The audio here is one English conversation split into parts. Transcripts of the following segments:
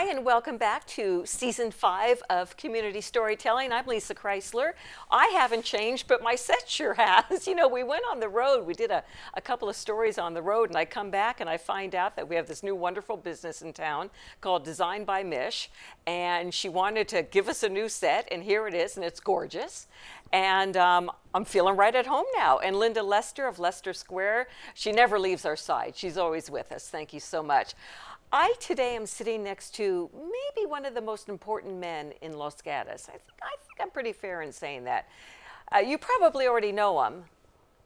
Hi, and welcome back to Season 5 of Community Storytelling. I'm Lissa Kreisler. I haven't changed, but my set sure has. You know, we went on the road. We did a couple of stories on the road, and I come back and I find out that we have this new wonderful business in town called Design by Mish, and she wanted to give us a new set, and here it is, and it's gorgeous. And I'm feeling right at home now. And Linda Lester of Leicester Square, she never leaves our side. She's always with us. Thank you so much. I today am sitting next to maybe one of the most important men in Los Gatos. I think I'm pretty fair in saying that. You probably already know him,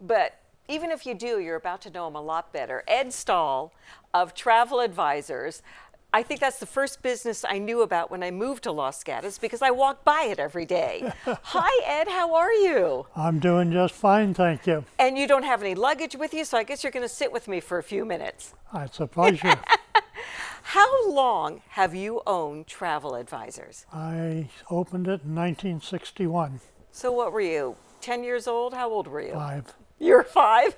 but even if you do, you're about to know him a lot better. Ed Stahl of Travel Advisors. I think that's the first business I knew about when I moved to Los Gatos because I walk by it every day. Hi, Ed, how are you? I'm doing just fine, thank you. And you don't have any luggage with you, so I guess you're going to sit with me for a few minutes. It's a pleasure. How long have you owned Travel Advisors? I opened it in 1961. So what were you, 10 years old? How old were you? 5. You're 5?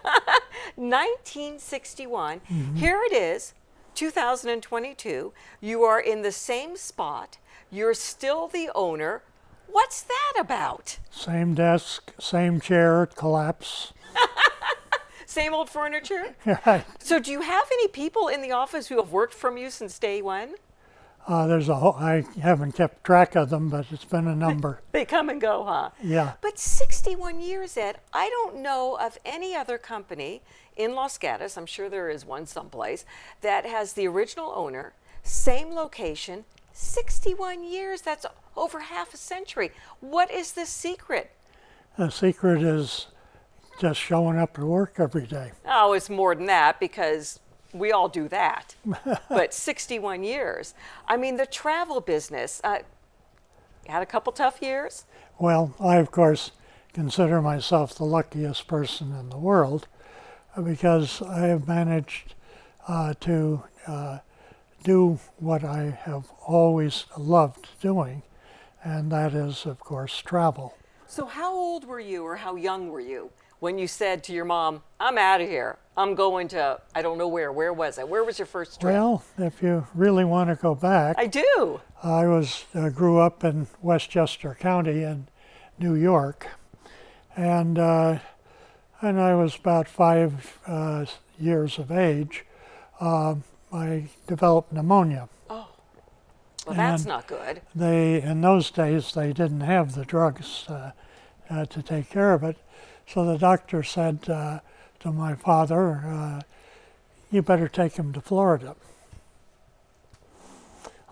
1961. Mm-hmm. Here it is, 2022. You are in the same spot. You're still the owner. What's that about? Same desk, same chair, collapse. Same old furniture? Right. So do you have any people in the office who have worked from you since day one? I haven't kept track of them, but it's been a number. They come and go, huh? Yeah. But 61 years, Ed, I don't know of any other company in Los Gatos, I'm sure there is one someplace, that has the original owner, same location, 61 years. That's over half a century. What is the secret? The secret is just showing up to work every day. Oh, it's more than that because we all do that. But 61 years. I mean, the travel business, had a couple tough years? Well, I, of course, consider myself the luckiest person in the world because I have managed to do what I have always loved doing, and that is, of course, travel. So how old were you or how young were you when you said to your mom, I'm out of here, I'm going to, I don't know where was it? Where was your first trip? Well, if you really want to go back, I do. I grew up in Westchester County in New York, and I was about 5 years of age. I developed pneumonia. Oh, well, that's not good. In those days, they didn't have the drugs to take care of it. So the doctor said to my father, you better take him to Florida.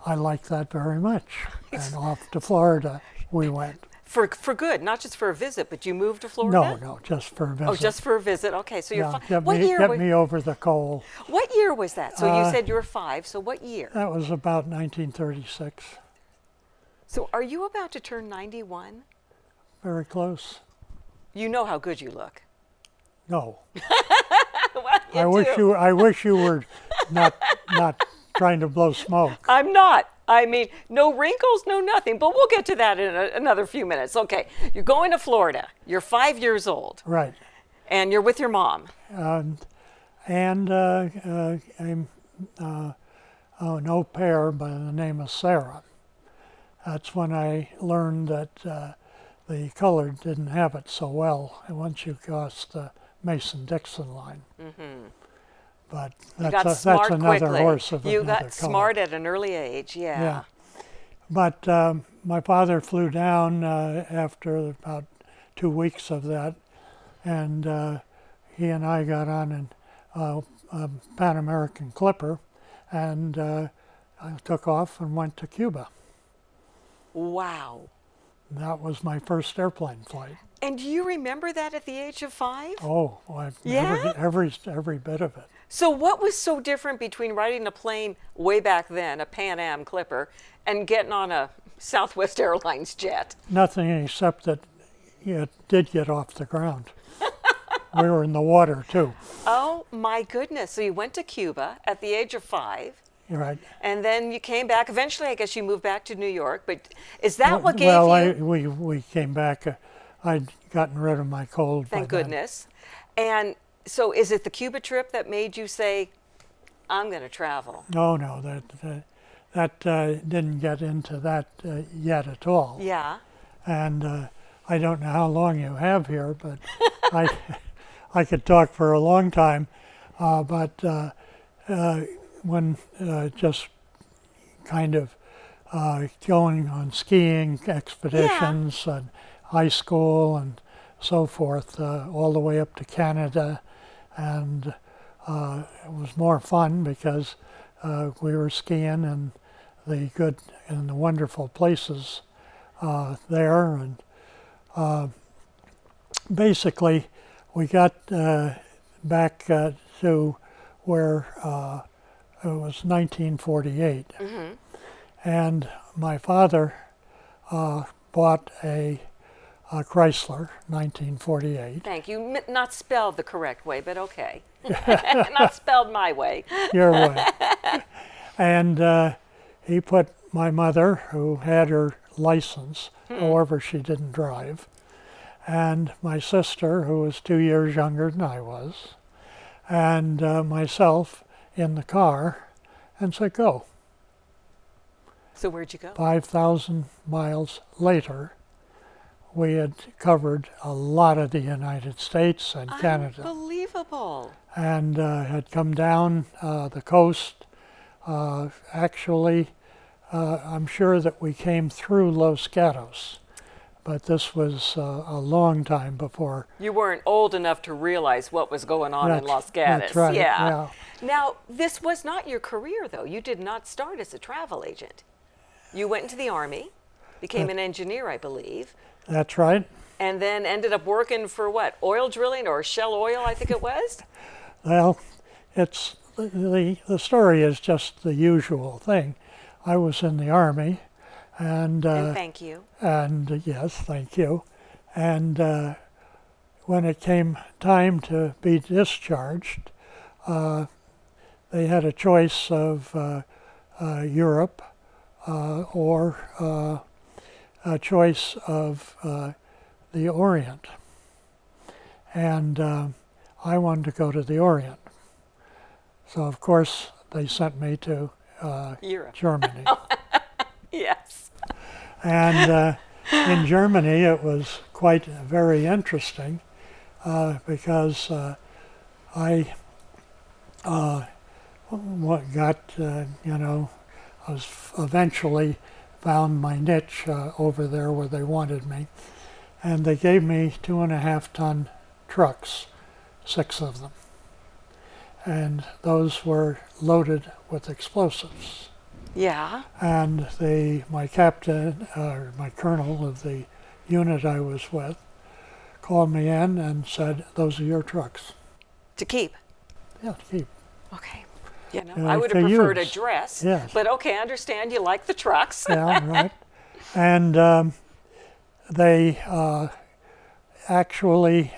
I liked that very much. And off to Florida we went. For good, not just for a visit, but you moved to Florida? No, just for a visit. Oh, just for a visit. Okay, so you're 5. Get me over the coal. What year was that? So you said you were 5, so what year? That was about 1936. So are you about to turn 91? Very close. You know how good you look. No. Well, I wish you were not trying to blow smoke. I'm not. I mean, no wrinkles, no nothing. But we'll get to that in another few minutes. Okay, you're going to Florida. You're 5 years old. Right. And you're with your mom. I'm an au pair by the name of Sarah. That's when I learned that the colored didn't have it so well once you crossed the Mason-Dixon line. Mm-hmm. But that's another horse of you another color. got smart at an early age, yeah. But my father flew down after about 2 weeks of that, and he and I got on a Pan American Clipper, and I took off and went to Cuba. Wow. That was my first airplane flight. And do you remember that at the age of 5? Oh, every bit of it. So what was so different between riding a plane way back then, a Pan Am Clipper, and getting on a Southwest Airlines jet? Nothing except that it did get off the ground. We were in the water too. Oh my goodness. So you went to Cuba at the age of 5. You're right. And then you came back. Eventually, I guess you moved back to New York. But is that what gave you? Well, we came back. I'd gotten rid of my cold. Thank goodness. And so is it the Cuba trip that made you say, I'm going to travel? No. that didn't get into that yet at all. Yeah. And I don't know how long you have here, but I, I could talk for a long time. But when just kind of going on skiing expeditions and high school and so forth, all the way up to Canada, and it was more fun because we were skiing in the good and the wonderful places there, and basically we got back to where it was 1948, and my father bought a Chrysler 1948. Thank you. Not spelled the correct way, but okay. Not spelled my way. Your way. And he put my mother, who had her license, however she didn't drive, and my sister, who was 2 years younger than I was, and myself in the car, and said, go. So where'd you go? 5,000 miles later, we had covered a lot of the United States and Canada, Unbelievable. and had come down the coast. Actually, I'm sure that we came through Los Gatos, but this was a long time before. You weren't old enough to realize what was going on in Los Gatos. That's right, yeah. Now, this was not your career, though. You did not start as a travel agent. You went into the Army, became an engineer, I believe, That's right. and then ended up working for what? Oil drilling or Shell Oil, I think it was? Well, it's the story is just the usual thing. I was in the Army, and Thank you. and yes, thank you. And when it came time to be discharged, they had a choice of Europe or a choice of the Orient. And I wanted to go to the Orient. So, of course, they sent me to Europe. Germany. Yes. And in Germany, it was quite very interesting because I I was eventually found my niche over there where they wanted me. And they gave me 2.5-ton trucks, 6 of them. And those were loaded with explosives. Yeah. And my captain, or my colonel of the unit I was with, called me in and said, "Those are your trucks." To keep. Yeah, to keep. Okay. You know, Yeah, I would have to preferred a use. dress. Yes. But okay, I understand you like the trucks. Yeah, right. And they actually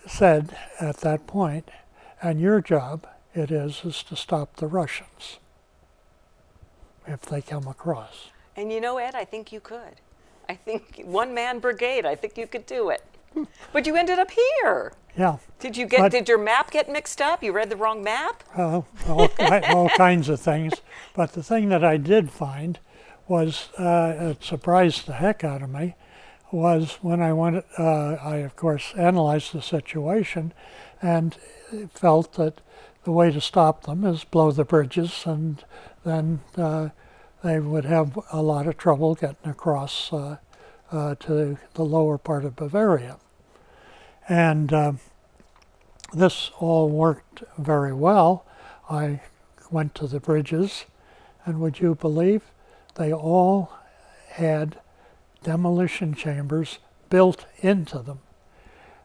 said at that point, "And your job is to stop the Russians if they come across." And you know, Ed, I think you could. I think one-man brigade, I think you could do it. But you ended up here. Yeah. Did your map get mixed up? You read the wrong map? All kinds of things. But the thing that I did find was, it surprised the heck out of me, was when I went, I of course analyzed the situation and felt that the way to stop them is blow the bridges, and then they would have a lot of trouble getting across to the lower part of Bavaria. And this all worked very well. I went to the bridges, and would you believe they all had demolition chambers built into them.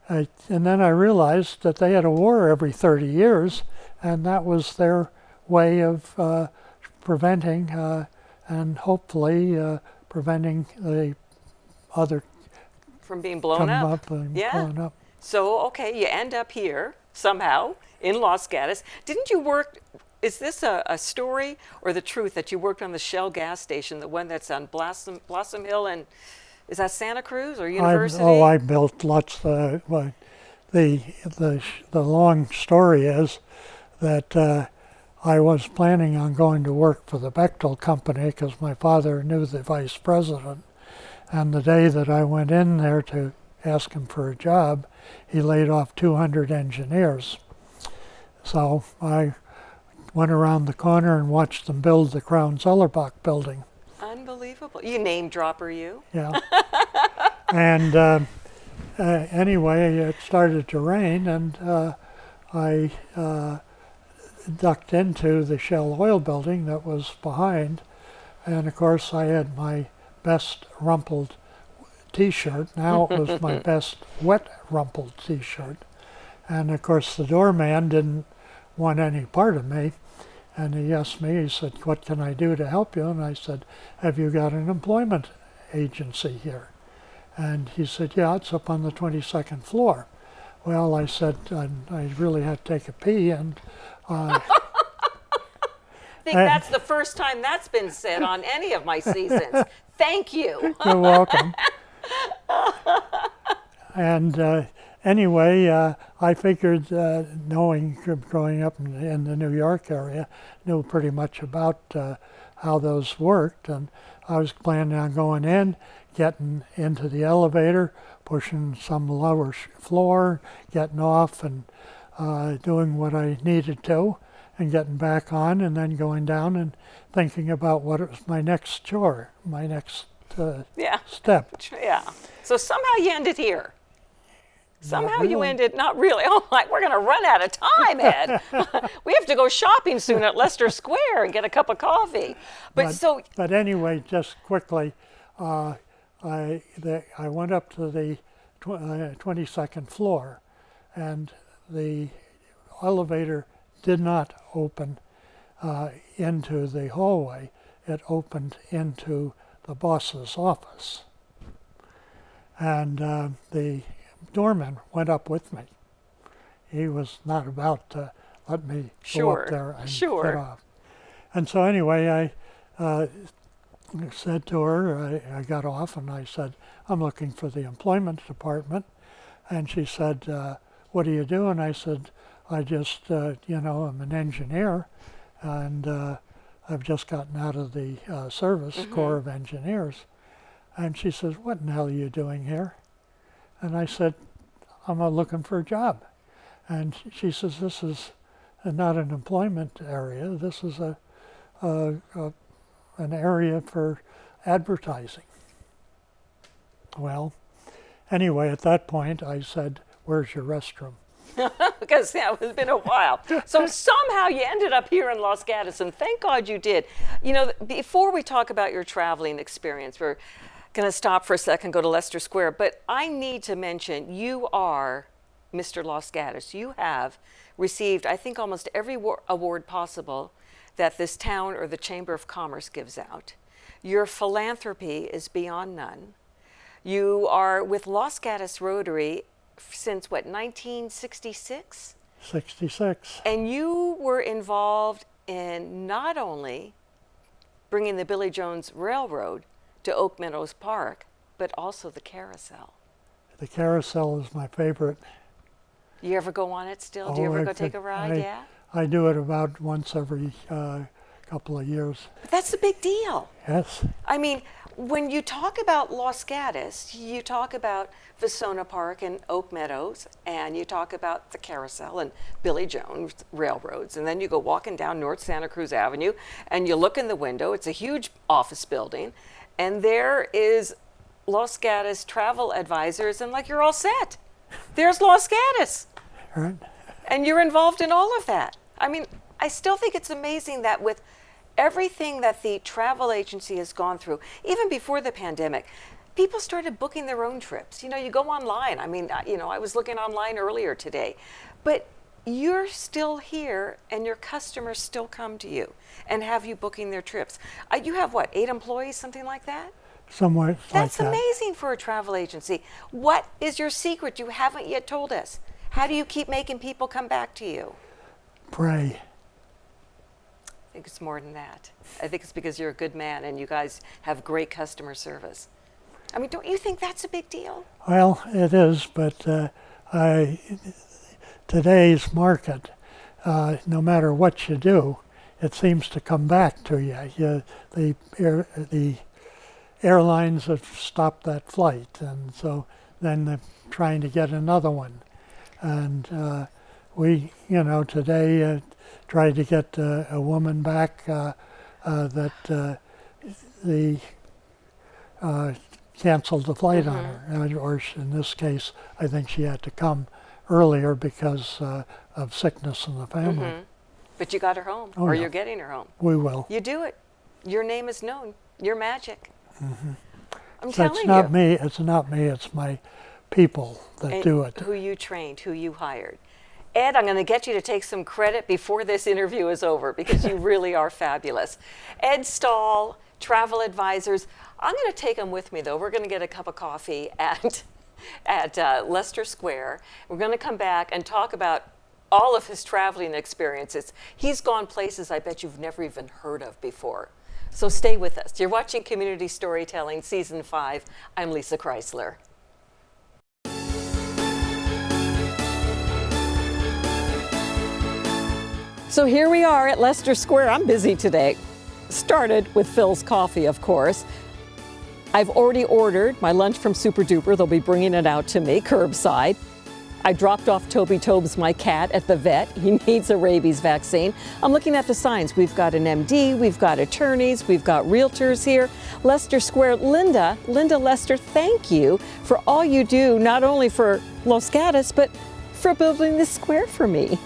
And then I realized that they had a war every 30 years, and that was their way of preventing and hopefully preventing the other From being blown coming up. up and Yeah. blowing up. So, okay, you end up here somehow in Los Gatos. Didn't you work, is this a story or the truth that you worked on the Shell gas station, the one that's on Blossom Hill, and is that Santa Cruz or University? I built lots. The long story is that I was planning on going to work for the Bechtel Company because my father knew the vice president. And the day that I went in there to ask him for a job, he laid off 200 engineers. So I went around the corner and watched them build the Crown Zellerbach building. Unbelievable. You name dropper, you. Yeah. And anyway, it started to rain, and I ducked into the Shell Oil building that was behind. And of course, I had my best rumpled t-shirt. Now it was my best wet rumpled t-shirt. And of course, the doorman didn't want any part of me. And he asked me, he said, "What can I do to help you?" And I said, "Have you got an employment agency here?" And he said, "Yeah, it's up on the 22nd floor." Well, I said, I really had to take a pee, and I think that's the first time that's been said on any of my seasons. Thank you. you're welcome. And anyway, I figured, knowing growing up in the New York area, knew pretty much about how those worked, and I was planning on going in, getting into the elevator, pushing some lower floor, getting off, and doing what I needed to, and getting back on, and then going down and thinking about what was my next chore, my next step. Yeah. So somehow you ended here. Somehow you ended, not really. Oh, we're going to run out of time, Ed. We have to go shopping soon at Leicester Square and get a cup of coffee. But anyway, just quickly, I went up to the 22nd floor, and the elevator did not open into the hallway. It opened into the boss's office. And the doorman went up with me. He was not about to let me go up there and get off. And so anyway, I said to her, I got off and I said, "I'm looking for the employment department." And she said, "What do you do?" And I said, "I just, I'm an engineer, and I've just gotten out of the service, Corps of Engineers." And she says, "What in the hell are you doing here?" And I said, "I'm looking for a job." And she says, "This is not an employment area. This is an area for advertising." Well, anyway, at that point, I said, "Where's your restroom?" Because it's been a while. So somehow you ended up here in Los Gatos, and thank God you did. Before we talk about your traveling experience, we're going to stop for a second, go to Leicester Square, but I need to mention you are Mr. Los Gatos. You have received, I think, almost every award possible that this town or the Chamber of Commerce gives out. Your philanthropy is beyond none. You are with Los Gatos Rotary since, 1966? 66. And you were involved in not only bringing the Billy Jones Railroad to Oak Meadows Park, but also the carousel. The carousel is my favorite. You ever go on it still? Do you ever go take a ride? Yeah? I do it about once every couple of years. But that's a big deal. Yes. I mean, when you talk about Los Gatos, you talk about Vasona Park and Oak Meadows, and you talk about the carousel and Billy Jones railroads, and then you go walking down North Santa Cruz Avenue, and you look in the window. It's a huge office building, and there is Los Gatos Travel Advisors, and you're all set. There's Los Gatos. Right. And you're involved in all of that. I mean, I still think it's amazing that with everything that the travel agency has gone through, even before the pandemic, people started booking their own trips. You go online. I mean, I was looking online earlier today. But you're still here, and your customers still come to you and have you booking their trips. You have, 8 employees, something like that? Somewhere like that. That's amazing for a travel agency. What is your secret you haven't yet told us? How do you keep making people come back to you? Pray. I think it's more than that. I think it's because you're a good man and you guys have great customer service. I mean, don't you think that's a big deal? Well, it is, but today's market, no matter what you do, it seems to come back to you. The airlines have stopped that flight, and so then they're trying to get another one. And we, today tried to get a woman back that the canceled the flight on her, or in this case, I think she had to come earlier because of sickness in the family. But you got her home, Oh, or yeah. you're getting her home. We will. You do it. Your name is known. You're magic. I'm So telling it's not you. me. It's not me. It's my people that And do it. who you trained, who you hired. Ed, I'm going to get you to take some credit before this interview is over because you really are fabulous. Ed Stahl, Travel Advisors. I'm going to take him with me, though. We're going to get a cup of coffee at Leicester Square. We're going to come back and talk about all of his traveling experiences. He's gone places I bet you've never even heard of before. So stay with us. You're watching Community Storytelling Season 5. I'm Lissa Kreisler. So here we are at Leicester Square. I'm busy today. Started with Phil's Coffee, of course. I've already ordered my lunch from Super Duper. They'll be bringing it out to me curbside. I dropped off Toby Tobes, my cat, at the vet. He needs a rabies vaccine. I'm looking at the signs. We've got an MD, we've got attorneys, we've got realtors here. Leicester Square. Linda Lester, thank you for all you do, not only for Los Gatos, but for building this square for me.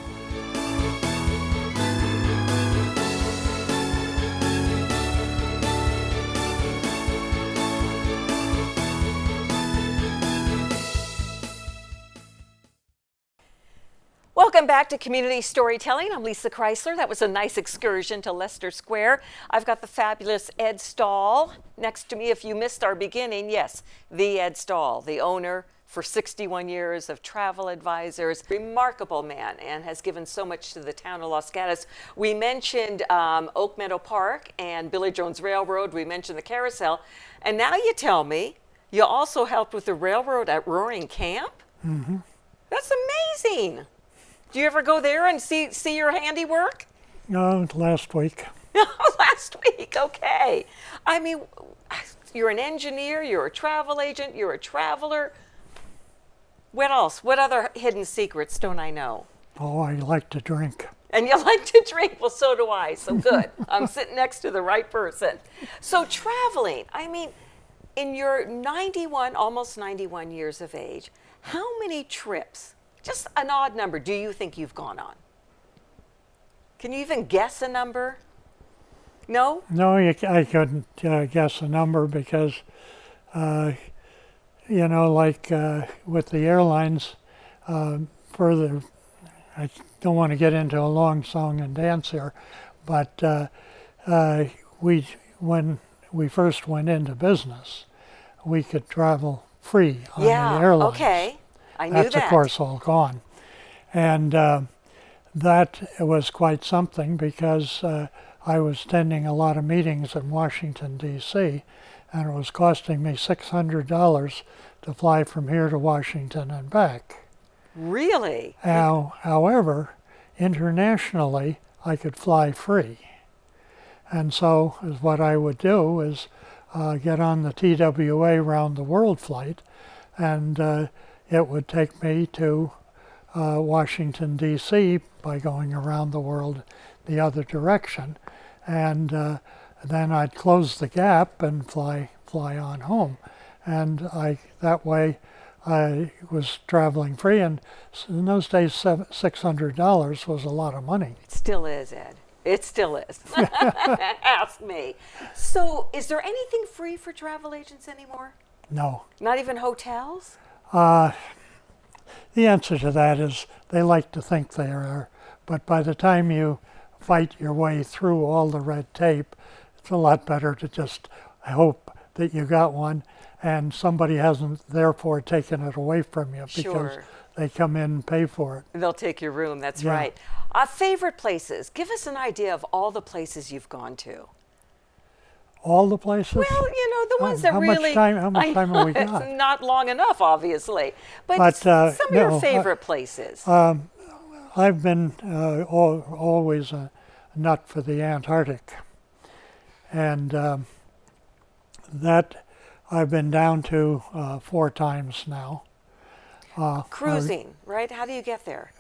Welcome back to Community Storytelling. I'm Lissa Kreisler. That was a nice excursion to Leicester Square. I've got the fabulous Ed Stahl next to me. If you missed our beginning, yes, the Ed Stahl, the owner for 61 years of Travel Advisors. Remarkable man and has given so much to the town of Los Gatos. We mentioned Oak Meadow Park and Billy Jones Railroad. We mentioned the carousel. And now you tell me you also helped with the railroad at Roaring Camp? Mm-hmm. That's amazing. Do you ever go there and see your handiwork? No, last week. Last week, okay. I mean, you're an engineer, you're a travel agent, you're a traveler. What else? What other hidden secrets don't I know? Oh, I like to drink. And you like to drink? Well, so do I, so good. I'm sitting next to the right person. So traveling, I mean, in your 91, almost 91 years of age, how many trips, just an odd number, do you think you've gone on? Can you even guess a number? No? No, I couldn't guess a number because, like with the airlines, further, I don't want to get into a long song and dance here, but when we first went into business, we could travel free on the airlines. Okay. I knew That's that. of course all gone. And that was quite something because I was attending a lot of meetings in Washington, D.C., and it was costing me $600 to fly from here to Washington and back. Really? However, internationally, I could fly free. And so what I would do is get on the TWA round the world flight, and it would take me to Washington, D.C. by going around the world the other direction. And then I'd close the gap and fly on home. And that way I was traveling free. And in those days, $600 was a lot of money. It still is, Ed. It still is. Ask me. So is there anything free for travel agents anymore? No. Not even hotels? The answer to that is they like to think they are, but by the time you fight your way through all the red tape, it's a lot better to just hope that you got one and somebody hasn't therefore taken it away from you because Sure. they come in and pay for it. They'll take your room, that's Yeah. right. Favorite places. Give us an idea of all the places you've gone to. All the places? Well, the ones that how really... How much time have we It's got? not long enough, obviously. But But, some of your favorite places. I've been always a nut for the Antarctic. And that I've been down to 4 times now. Cruising, right? How do you get there?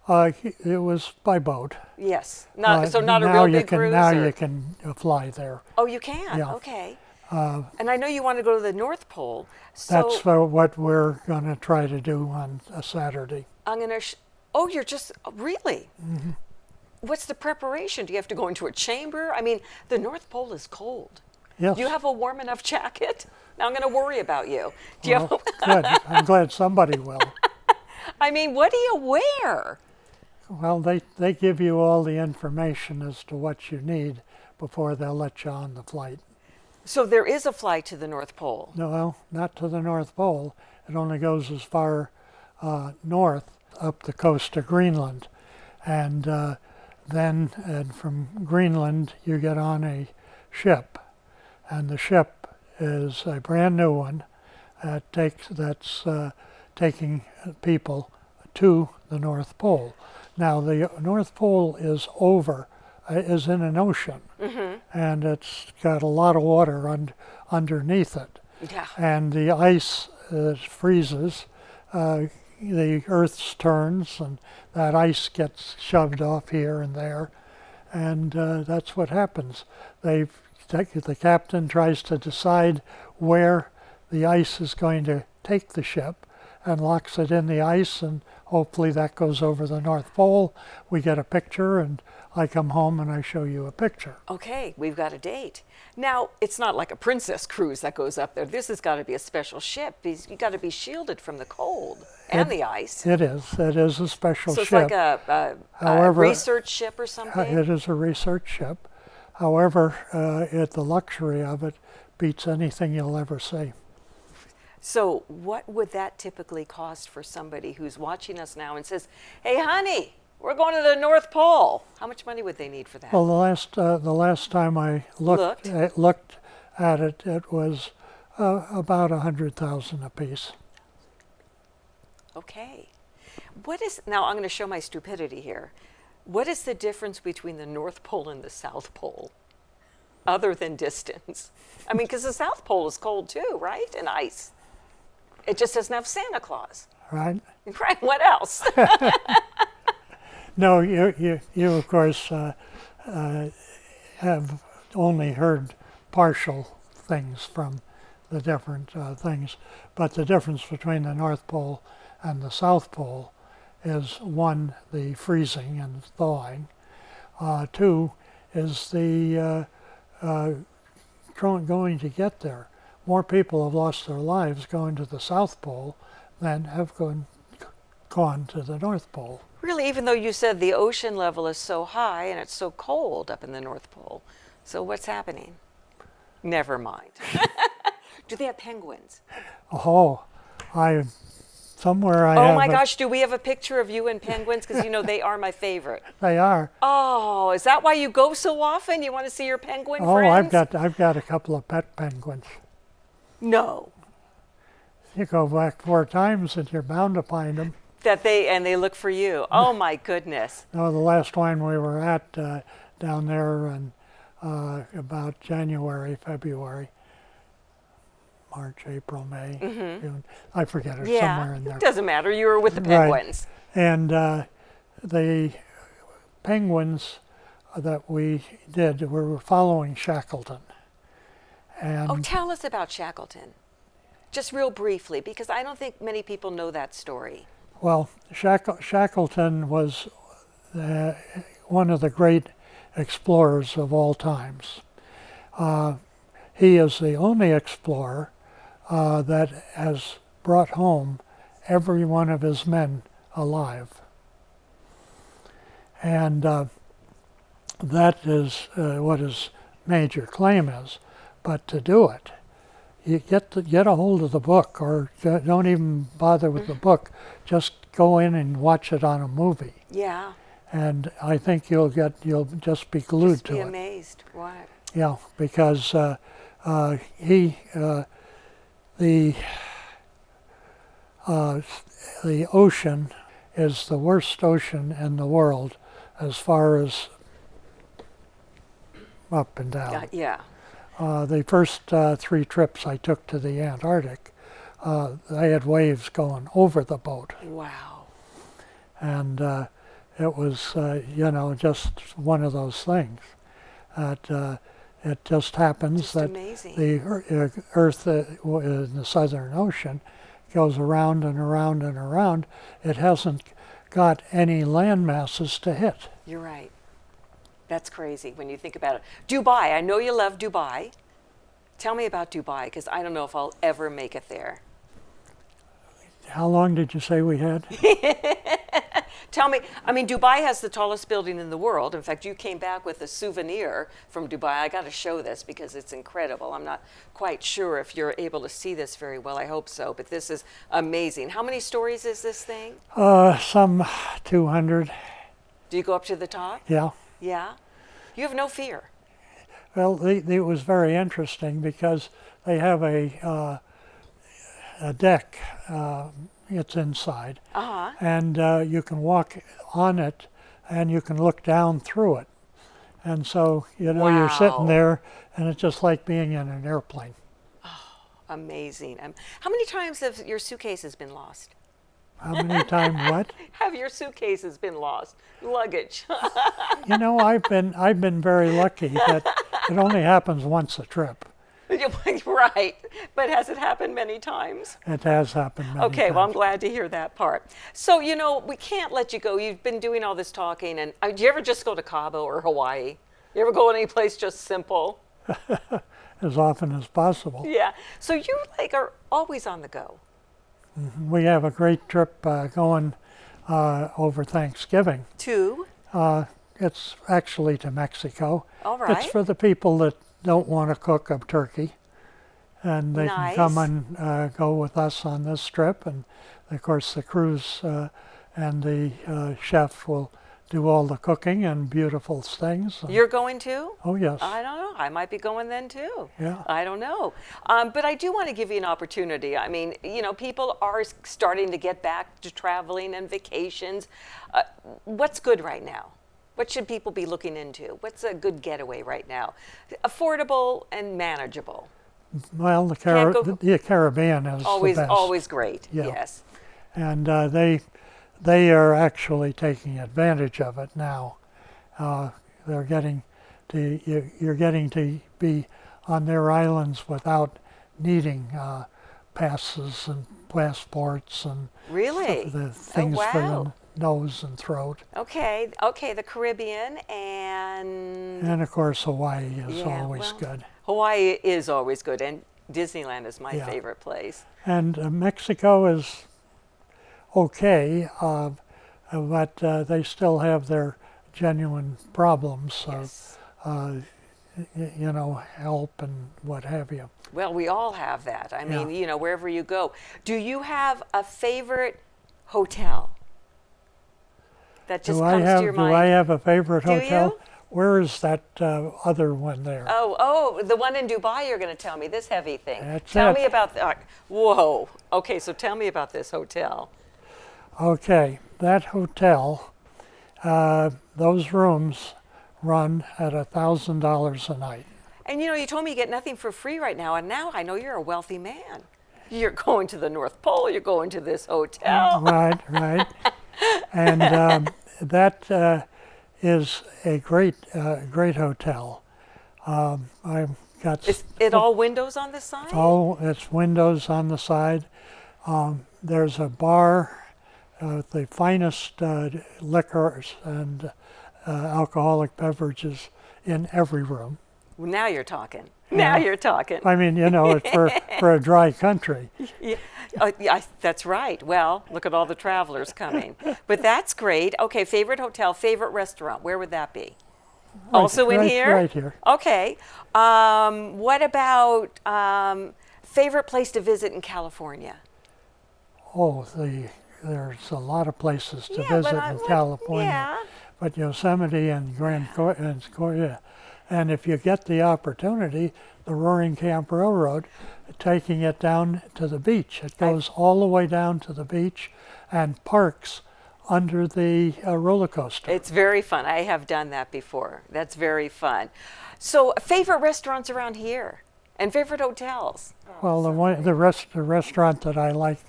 It was by boat. Yes. So not a now real you big can, cruise? Now or- you can fly there. Oh, you can? Yeah. Okay. And I know you want to go to the North Pole. So That's what we're going to try to do on a Saturday. I'm going to... oh, you're just... really? Mm-hmm. What's the preparation? Do you have to go into a chamber? I mean, the North Pole is cold. Yes. Do you have a warm enough jacket? Now I'm going to worry about you. Do you Well, have... good. I'm glad somebody will. I mean, what do you wear? Well, they give you all the information as to what you need before they'll let you on the flight. So there is a flight to the North Pole. No, well, not to the North Pole. It only goes as far north up the coast of Greenland. And then from Greenland, you get on a ship. And the ship is a brand new one that's taking people to the North Pole. Now, the North Pole is is in an ocean, and it's got a lot of water underneath it. Yeah. And the ice freezes, the Earth turns, and that ice gets shoved off here and there, and that's what happens. The captain tries to decide where the ice is going to take the ship and locks it in the ice, and hopefully that goes over the North Pole. We get a picture, and I come home and I show you a picture. Okay, we've got a date. Now, it's not like a princess cruise that goes up there. This has got to be a special ship. You've got to be shielded from the cold and the ice. It is. It is a special So it's ship. like a However, research ship or something? It is a research ship. However, the luxury of it beats anything you'll ever see. So what would that typically cost for somebody who's watching us now and says, hey, honey, we're going to the North Pole? How much money would they need for that? Well, the last time I looked at it, it was about $100,000 apiece. Okay. Now I'm going to show my stupidity here. What is the difference between the North Pole and the South Pole, other than distance? I mean, because the South Pole is cold too, right? And ice. It just doesn't have Santa Claus. Right? Right, what else? No, you of course have only heard partial things from the different things, but the difference between the North Pole and the South Pole is, one, the freezing and thawing. Two is the going to get there. More people have lost their lives going to the South Pole than have gone to the North Pole. Really, even though you said the ocean level is so high and it's so cold up in the North Pole. So what's happening? Never mind. Do they have penguins? Oh, somewhere I Oh have my it. gosh, do we have a picture of you and penguins? Because you know they are my favorite. They are. Oh, is that why you go so often? You want to see your penguin Oh, friends? I've got a couple of pet penguins. No. You go back 4 times and you're bound to find them. They look for you. Oh my goodness. No, the last one we were at down there in about January, February, March, April, May, June. I forget it, somewhere in there. It doesn't matter. You were with the penguins. Right. And the penguins that we did, we were following Shackleton. And Oh, tell us about Shackleton. Just real briefly, because I don't think many people know that story. well, Shackleton was one of the great explorers of all times. He is the only explorer that has brought home every one of his men alive. And that is what his major claim is. But to do it, you get a hold of the book, or don't even bother with the book. Just go in and watch it on a movie. Yeah. And I think you'll just be glued to it. Be amazed. What? Yeah, because the ocean is the worst ocean in the world as far as up and down. Yeah. The first 3 trips I took to the Antarctic, they had waves going over the boat. Wow. And it was, just one of those things. That it just happens Just that amazing. the Earth in the Southern Ocean goes around and around and around. It hasn't got any land masses to hit. You're right. That's crazy when you think about it. Dubai, I know you love Dubai. Tell me about Dubai, because I don't know if I'll ever make it there. How long did you say we had? Tell me, I mean, Dubai has the tallest building in the world. In fact, you came back with a souvenir from Dubai. I got to show this because it's incredible. I'm not quite sure if you're able to see this very well. I hope so, but this is amazing. How many stories is this thing? Some 200. Do you go up to the top? Yeah. Yeah? You have no fear. Well, it was very interesting because they have a deck. It's inside, Uh-huh. and you can walk on it, and you can look down through it. And so, you're sitting Wow. there, and it's just like being in an airplane. Amazing. How many times have your suitcases been lost? How many times what? Have your suitcases been lost? Luggage. I've been very lucky that it only happens once a trip. Right. But has it happened many times? It has happened many Okay, well, I'm times. glad to hear that part. So, we can't let you go. You've been doing all this talking, and do you ever just go to Cabo or Hawaii? You ever go any place just simple? As often as possible. Yeah. So you are always on the go. We have a great trip going over Thanksgiving. Two. It's actually to Mexico. All right. It's for the people that don't want to cook a turkey, and they Nice. can come and go with us on this trip. And of course, the cruise and the chef will do all the cooking and beautiful things. And, You're going too? oh yes, I don't know. I might be going then too. Yeah. I don't know. But I do want to give you an opportunity. I mean, people are starting to get back to traveling and vacations. What's good right now? What should people be looking into? What's a good getaway right now? Affordable and manageable. well, the Can't go- the Caribbean is Always, the best. always great. Yeah. Yes. And they are actually taking advantage of it now. They're getting to you're getting to be on their islands without needing passes and passports and Really? the things for wow. the nose and throat. Okay. The Caribbean and And of course, Hawaii is Yeah, always well, good. Hawaii is always good, and Disneyland is my Yeah. favorite place. And Mexico is okay, but they still have their genuine problems of, Yes. help and what have you. Well, we all have that. I mean, Yeah. wherever you go. Do you have a favorite hotel that just comes to your mind? Do I have a favorite Do hotel? you? Where is that other one there? Oh, the one in Dubai you're going to tell me, this heavy thing. That's Tell it. me about whoa. Okay, so tell me about this hotel. Okay, that hotel, those rooms run at $1,000 a night. And you told me you get nothing for free right now, and now I know you're a wealthy man. You're going to the North Pole, you're going to this hotel. Right. And that is a great hotel. I've got Is it all windows on the side? it's windows on the side. There's a bar with the finest liquors and alcoholic beverages in every room. Well, now you're talking. Now you're talking. I mean, it's for a dry country. Yeah, that's right. Well, look at all the travelers coming. But that's great. Okay, favorite hotel, favorite restaurant. Where would that be? Also in here? Right here. Okay. What about favorite place to visit in California? Oh, there's a lot of places to Yeah, but visit in California. Yeah. But Yosemite and Grand and if you get the opportunity, the Roaring Camp Railroad, taking it down to the beach. It goes all the way down to the beach and parks under the roller coaster. It's very fun. I have done that before. That's very fun. So, favorite restaurants around here and favorite hotels? Well, the restaurant that I like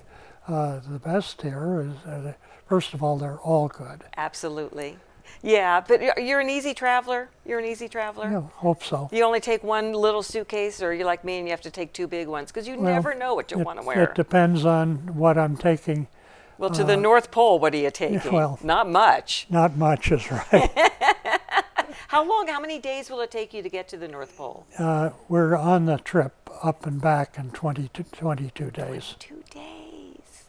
the best here is, first of all, they're all good. Absolutely. Yeah, but you're an easy traveler. You're an easy traveler. Yeah, hope so. You only take one little suitcase, or you're like me and you have to take two big ones because you Well, never know what you want to wear. It depends on what I'm taking. Well, to the North Pole, what are you taking? Well, not much. Not much is right. How many days will it take you to get to the North Pole? We're on the trip up and back in 22 days. 2 days.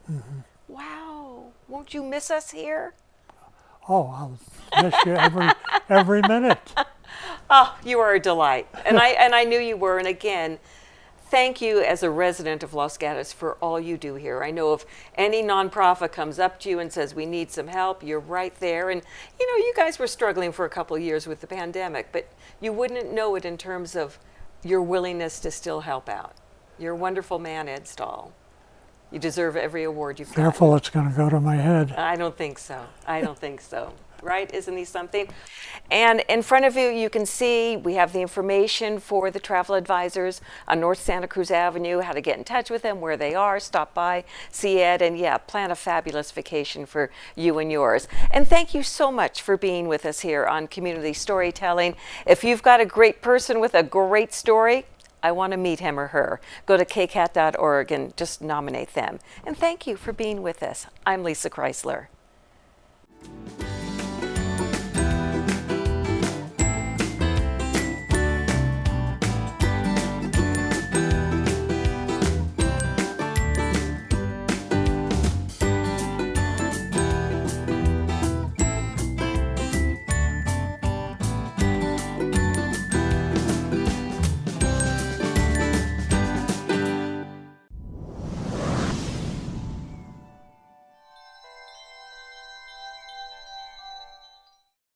Wow. Won't you miss us here? Oh, I'll miss you every minute. Oh, you are a delight. And I knew you were. And again, thank you as a resident of Los Gatos for all you do here. I know if any nonprofit comes up to you and says, we need some help, you're right there. And, you guys were struggling for a couple of years with the pandemic, but you wouldn't know it in terms of your willingness to still help out. You're a wonderful man, Ed Stahl. You deserve every award you've got. Careful, it's going to go to my head. I don't think so. I don't think so. Right? Isn't he something? And in front of you, you can see we have the information for the travel advisors on North Santa Cruz Avenue, how to get in touch with them, where they are, stop by, see Ed, and plan a fabulous vacation for you and yours. And thank you so much for being with us here on Community Storytelling. If you've got a great person with a great story, I want to meet him or her. Go to kcat.org and just nominate them. And thank you for being with us. I'm Lissa Kreisler.